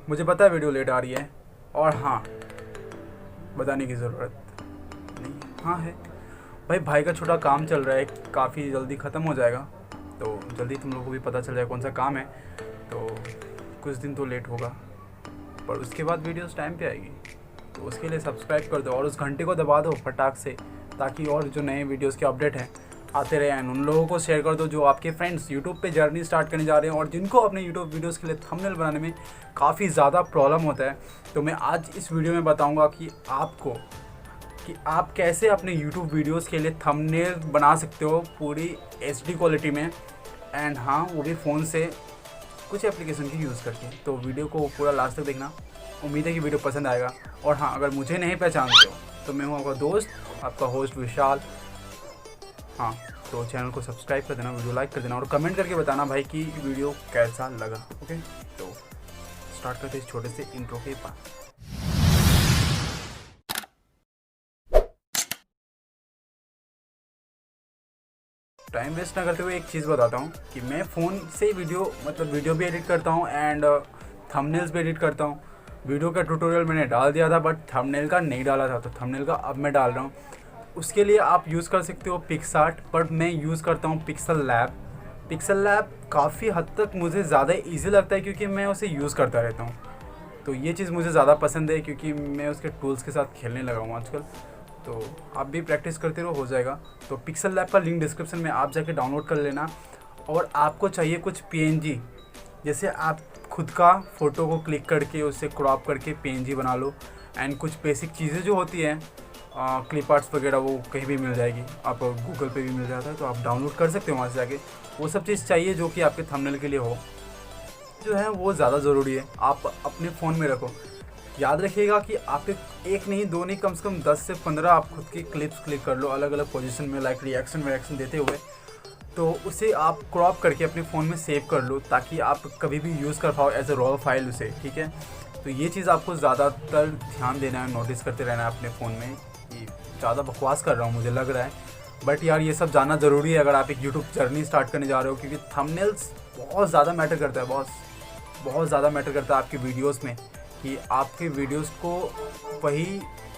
मुझे पता है वीडियो लेट आ रही है, और हाँ, बताने की ज़रूरत नहीं, हाँ है भाई का छोटा काम चल रहा है, काफ़ी जल्दी ख़त्म हो जाएगा, तो जल्दी तुम लोगों को भी पता चल जाएगा कौन सा काम है। तो कुछ दिन तो लेट होगा, पर उसके बाद वीडियोस टाइम पे आएगी, तो उसके लिए सब्सक्राइब कर दो और उस घंटे को दबा दो फटाक से, ताकि और जो नए वीडियोस के अपडेट हैं आते रहे। एंड उन लोगों को शेयर कर दो जो आपके फ्रेंड्स यूट्यूब पे जर्नी स्टार्ट करने जा रहे हैं और जिनको अपने यूट्यूब वीडियोस के लिए थंबनेल बनाने में काफ़ी ज़्यादा प्रॉब्लम होता है। तो मैं आज इस वीडियो में बताऊंगा कि आप कैसे अपने यूट्यूब वीडियोस के लिए थंबनेल बना सकते हो पूरी HD क्वालिटी में, एंड हाँ वो भी फ़ोन से कुछ एप्लीकेशन की यूज़ करके। तो वीडियो को पूरा लास्ट तक देखना, उम्मीद है कि वीडियो पसंद आएगा। और हाँ, अगर मुझे नहीं पहचानते हो तो मैं हूँ आपका दोस्त, आपका होस्ट विशाल। हाँ, तो चैनल को सब्सक्राइब कर देना, वीडियो लाइक कर देना और कमेंट करके बताना भाई कि वीडियो कैसा लगा। ओके, तो स्टार्ट करते इस छोटे से इंट्रो के पास। टाइम वेस्ट ना करते हुए एक चीज़ बताता हूँ कि मैं फ़ोन से वीडियो भी एडिट करता हूँ एंड थंबनेल्स भी एडिट करता हूँ। वीडियो का ट्यूटोरियल मैंने डाल दिया था, बट थंबनेल का नहीं डाला था, तो थंबनेल का अब मैं डाल रहा हूँ। उसके लिए आप यूज़ कर सकते हो पिक्सआर्ट, बट मैं यूज़ करता हूँ पिक्सल लैब। काफ़ी हद तक मुझे ज़्यादा ईजी लगता है क्योंकि मैं उसे यूज़ करता रहता हूँ, तो ये चीज़ मुझे ज़्यादा पसंद है क्योंकि मैं उसके टूल्स के साथ खेलने लगा हूँ आजकल। तो आप भी प्रैक्टिस करते रहो, हो जाएगा। तो पिक्सल लैब का लिंक डिस्क्रिप्शन में आप जाके डाउनलोड कर लेना। और आपको चाहिए कुछ PNG, जैसे आप खुद का फ़ोटो को क्लिक करके उससे क्रॉप करके PNG बना लो। एंड कुछ बेसिक चीज़ें जो होती हैं क्लिप आर्ट्स वगैरह, वो कहीं भी मिल जाएगी, आप गूगल पे भी मिल जाता है, तो आप डाउनलोड कर सकते हो वहाँ से जाके। वो सब चीज़ चाहिए जो कि आपके थंबनेल के लिए हो, जो है वो ज़्यादा ज़रूरी है, आप अपने फ़ोन में रखो। याद रखिएगा कि आप एक नहीं, दो नहीं, कम से कम 10 से 15 आप खुद की क्लिप्स क्लिक कर लो अलग अलग पोजीशन में, लाइक रिएक्शन देते हुए। तो उसे आप क्रॉप करके अपने फ़ोन में सेव कर लो ताकि आप कभी भी यूज़ कर पाओ एज ए रॉ फाइल उसे, ठीक है। तो ये चीज़ आपको ज़्यादातर ध्यान देना है, नोटिस करते रहना है अपने फ़ोन में। ये ज़्यादा बकवास कर रहा हूँ मुझे लग रहा है, बट यार ये सब जानना ज़रूरी है अगर आप एक यूट्यूब जर्नी स्टार्ट करने जा रहे हो, क्योंकि थंबनेल्स बहुत ज़्यादा मैटर करता है, बहुत ज़्यादा मैटर करता है आपकी वीडियोस में, कि आपके वीडियोस को वही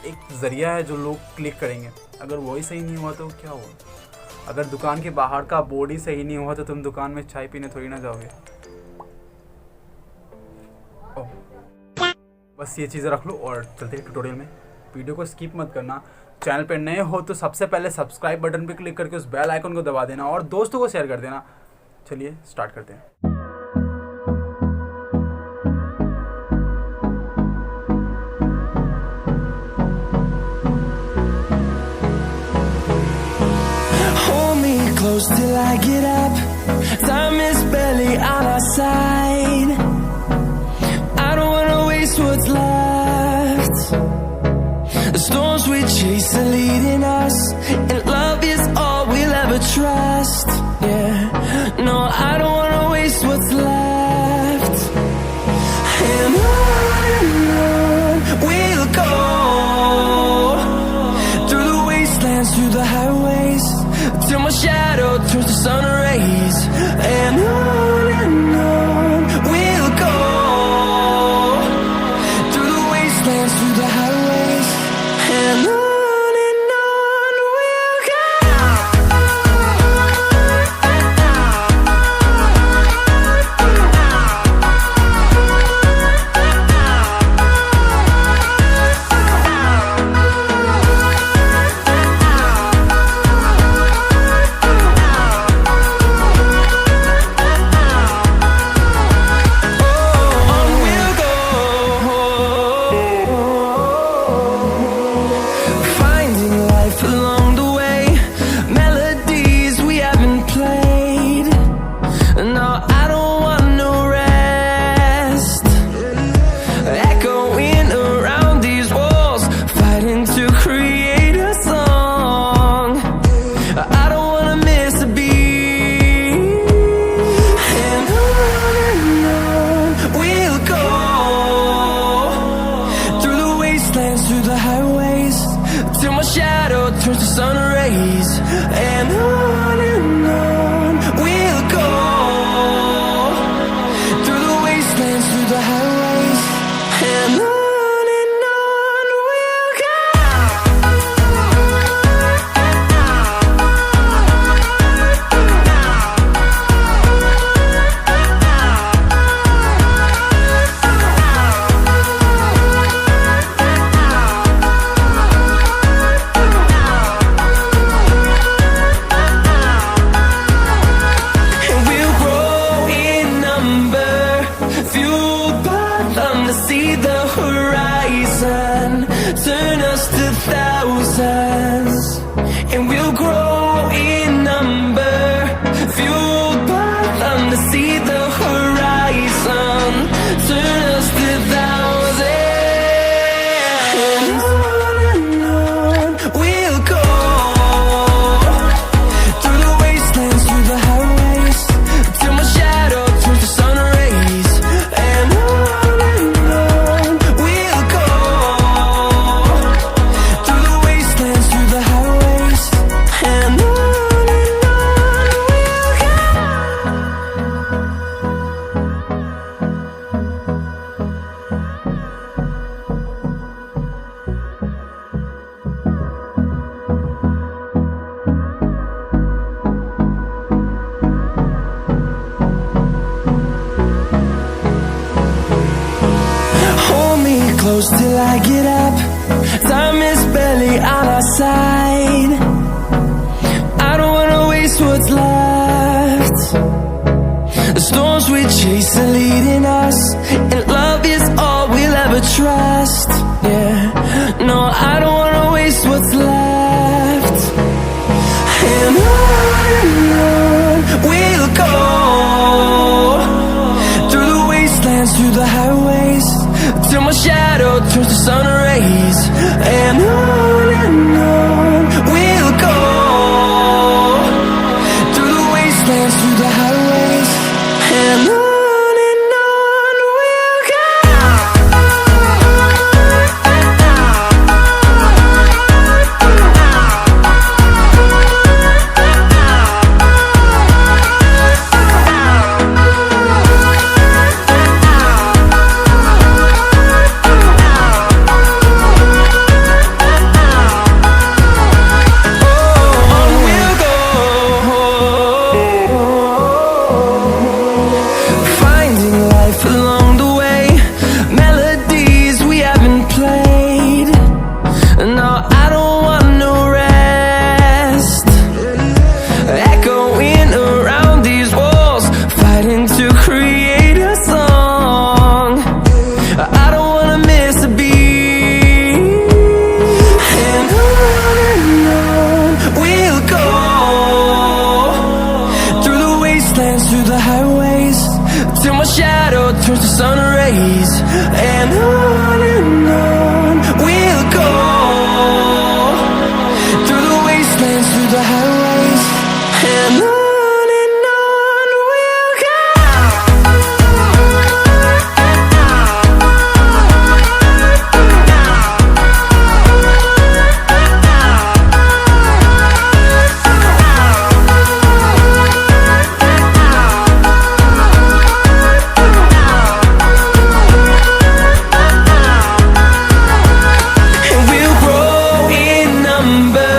एक ज़रिया है जो लोग क्लिक करेंगे। अगर वही सही नहीं हुआ तो क्या हुआ? अगर दुकान के बाहर का बोर्ड ही सही नहीं हुआ तो तुम दुकान में चाय पीने थोड़ी ना जाओगे। बस ये चीज़ें रख लो और चलते हैं ट्यूटोरियल में। वीडियो को स्किप मत करना। चैनल पे नए हो तो सबसे पहले सब्सक्राइब बटन पे क्लिक करके उस बेल आइकन को दबा देना और दोस्तों को शेयर कर देना। चलिए स्टार्ट करते हैं। Close till I get up. Time is barely on our side. I don't wanna waste what's left. The storms we chase are leading us, and love is all we'll ever trust. Yeah, no, I don't wanna waste what's left. And on we'll go, through the wastelands, through the highways, till my shadow turns to sun rays. And on we'll go, through the wastelands, through the highways. And on we'll go. Through the highways, till my shadow turns to sun rays. And on we'll go, through the wastelands, through the highways. see the horizon, turn us to thousands, and we'll grow in number, fueled by them to see the horizon, turn us to thousands, and on we'll go, through the wastelands, through the highways, till my shadow turns to sun rays, and on we'll go, through the wastelands, through the highways, and on hold me close till I get up. Time is barely on our side. I don't wanna waste what's left. The storms we chase are leading us, and love is all we'll ever trust. Yeah, no, I don't wanna waste what's left. And on we'll go, through the wastelands, through the highways, till my shadow turns to sun rays, and on we'll go, through the wastelands, through the highways, and on we'll go. Finding life along the way, melodies we haven't played. No, I don't want no rest. Echoing around these walls, fighting to create a song. I don't wanna miss a beat. And on we'll go, through the wastelands, through the highways, till my shadow turns to sun rays, and on we'll go, through the wastelands, through the highways, and on we'll go. And we'll grow in number,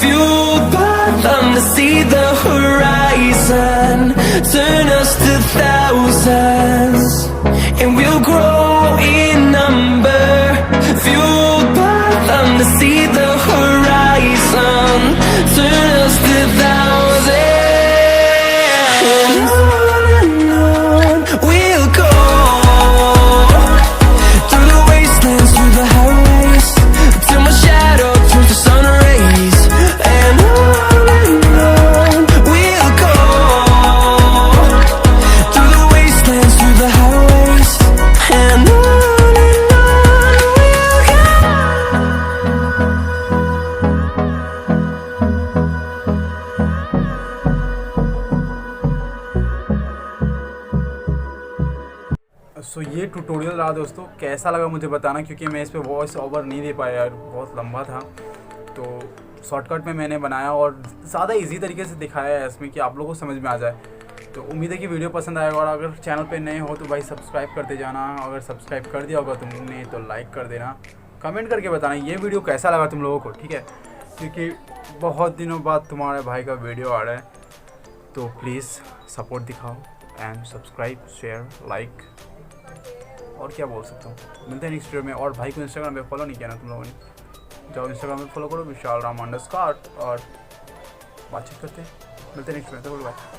fueled by them to see the horizon, turn us to thousands, and we'll grow in number, fueled by them to see the horizon, turn us to thousands, and on we'll go, through the wastelands, through the highways, till my shadow turns to sun rays, and on we'll go, through the wastelands, through the highways, and on we'll go. सो ये tutorial रहा दोस्तों, कैसा लगा मुझे बताना, क्योंकि मैं इस पे वॉइस ओवर नहीं दे पाया यार, बहुत लंबा था। तो शॉर्टकट में मैंने बनाया और ज़्यादा इजी तरीके से दिखाया है इसमें कि आप लोगों को समझ में आ जाए। तो उम्मीद है कि वीडियो पसंद आएगा, और अगर चैनल पे नए हो तो भाई सब्सक्राइब करते जाना। अगर सब्सक्राइब कर दिया होगा तुमने तो लाइक कर देना, कमेंट करके बताना ये वीडियो कैसा लगा तुम लोगों को, ठीक है, क्योंकि बहुत दिनों बाद तुम्हारे भाई का वीडियो आ रहा है। तो प्लीज़ सपोर्ट दिखाओ एंड सब्सक्राइब, शेयर, लाइक, और क्या बोल सकता हूँ। मिलते हैं नेक्स्ट वीडियो में। और भाई को इंस्टाग्राम पे फॉलो नहीं किया ना तुम लोगों ने, जाओ इंस्टाग्राम पे फॉलो करो, विशालराम _, और बातचीत करते हैं। मिलते हैं नेक्स्ट वीडियो में, बाय।